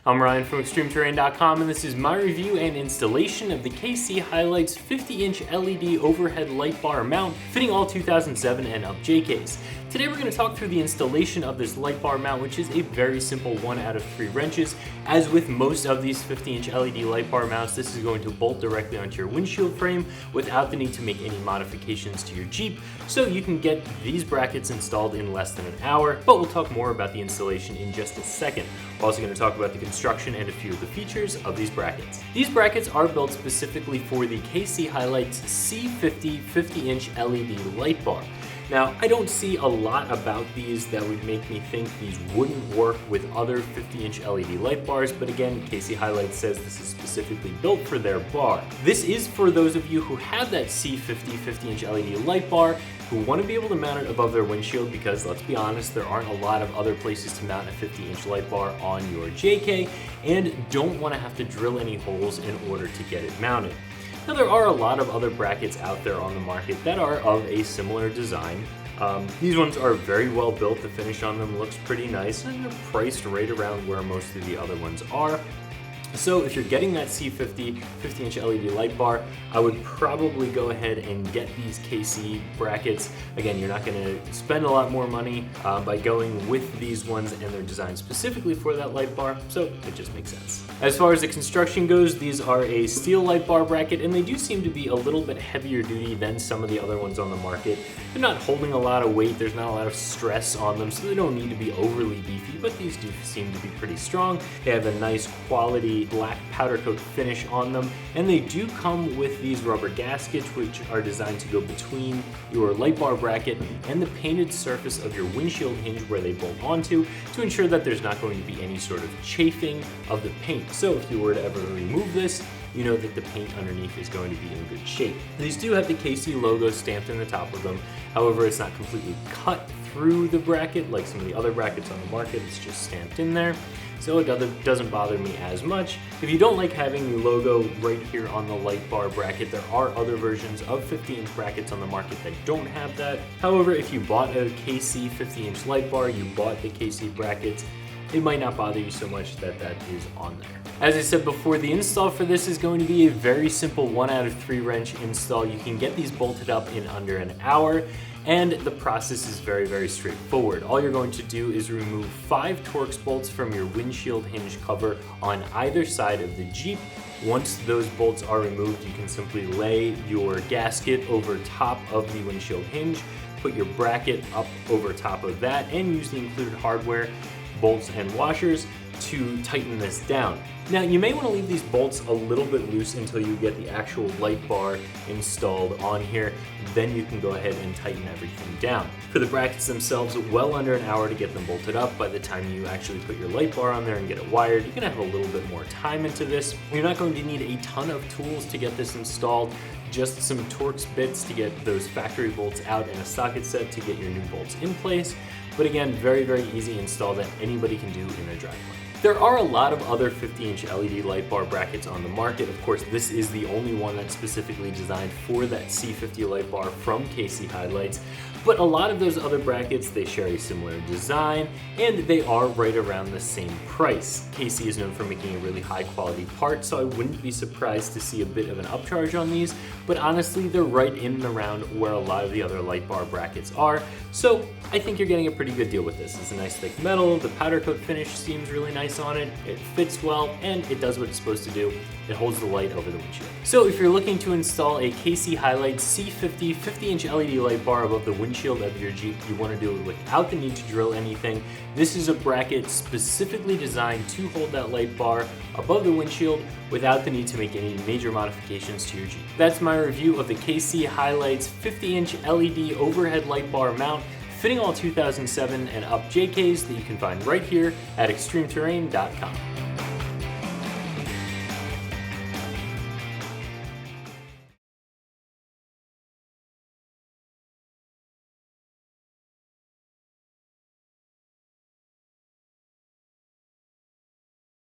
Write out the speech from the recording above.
I'm Ryan from ExtremeTerrain.com, and this is my review and installation of the KC HiLiTES 50-inch LED overhead light bar mount fitting all 2007 and up JKs. Today we're going to talk through the installation of this light bar mount, which is a very simple 1 out of 3 wrenches. As with most of these 50-inch LED light bar mounts, this is going to bolt directly onto your windshield frame without the need to make any modifications to your Jeep, so you can get these brackets installed in less than an hour, but we'll talk more about the installation in just a second. We're also going to talk about the construction and a few of the features of these brackets. These brackets are built specifically for the KC HiLiTES C50 50-inch LED light bar. Now, I don't see a lot about these that would make me think these wouldn't work with other 50-inch LED light bars, but again, KC HiLiTES says this is specifically built for their bar. This is for those of you who have that C50 50-inch LED light bar, who want to be able to mount it above their windshield, because let's be honest, there aren't a lot of other places to mount a 50-inch light bar on your JK, and don't want to have to drill any holes in order to get it mounted. Now, there are a lot of other brackets out there on the market that are of a similar design. These ones are very well built. The finish on them looks pretty nice, and they're priced right around where most of the other ones are. So if you're getting that C50 50-inch LED light bar, I would probably go ahead and get these KC brackets. Again, you're not going to spend a lot more money by going with these ones, and they're designed specifically for that light bar, so it just makes sense. As far as the construction goes, these are a steel light bar bracket, and they do seem to be a little bit heavier duty than some of the other ones on the market. They're not holding a lot of weight, there's not a lot of stress on them, so they don't need to be overly beefy, but these do seem to be pretty strong. They have a nice quality black powder coat finish on them, and they do come with these rubber gaskets, which are designed to go between your light bar bracket and the painted surface of your windshield hinge where they bolt onto, to ensure that there's not going to be any sort of chafing of the paint. So if you were to ever remove this, you know that the paint underneath is going to be in good shape. These do have the KC logo stamped in the top of them. However, it's not completely cut through the bracket like some of the other brackets on the market. It's just stamped in there, so it doesn't bother me as much. If you don't like having the logo right here on the light bar bracket, there are other versions of 50-inch brackets on the market that don't have that. However, if you bought a KC 50-inch light bar, you bought the KC brackets, it might not bother you so much that that is on there. As I said before, the install for this is going to be a very simple 1 out of 3 wrench install. You can get these bolted up in under an hour, and the process is very, very straightforward. All you're going to do is remove 5 Torx bolts from your windshield hinge cover on either side of the Jeep. Once those bolts are removed, you can simply lay your gasket over top of the windshield hinge, put your bracket up over top of that, and use the included hardware, bolts and washers, to tighten this down. Now, you may want to leave these bolts a little bit loose until you get the actual light bar installed on here. Then you can go ahead and tighten everything down. For the brackets themselves, well under an hour to get them bolted up. By the time you actually put your light bar on there and get it wired, you're going to have a little bit more time into this. You're not going to need a ton of tools to get this installed. Just some Torx bits to get those factory bolts out, and a socket set to get your new bolts in place. But again, very, very easy install that anybody can do in their driveway. There are a lot of other 50-inch LED light bar brackets on the market. Of course, this is the only one that's specifically designed for that C50 light bar from KC HiLiTES. But a lot of those other brackets, they share a similar design, and they are right around the same price. KC is known for making a really high quality part, so I wouldn't be surprised to see a bit of an upcharge on these, but honestly, they're right in and around where a lot of the other light bar brackets are, so I think you're getting a pretty good deal with this. It's a nice thick metal, the powder coat finish seems really nice on it, it fits well, and it does what it's supposed to do. It holds the light over the windshield. So if you're looking to install a KC HiLiTES C50 50-inch LED light bar above the windshield of your Jeep, you want to do it without the need to drill anything. This is a bracket specifically designed to hold that light bar above the windshield without the need to make any major modifications to your Jeep. That's my review of the KC HiLiTES 50-inch LED overhead light bar mount fitting all 2007 and up JKs that you can find right here at ExtremeTerrain.com.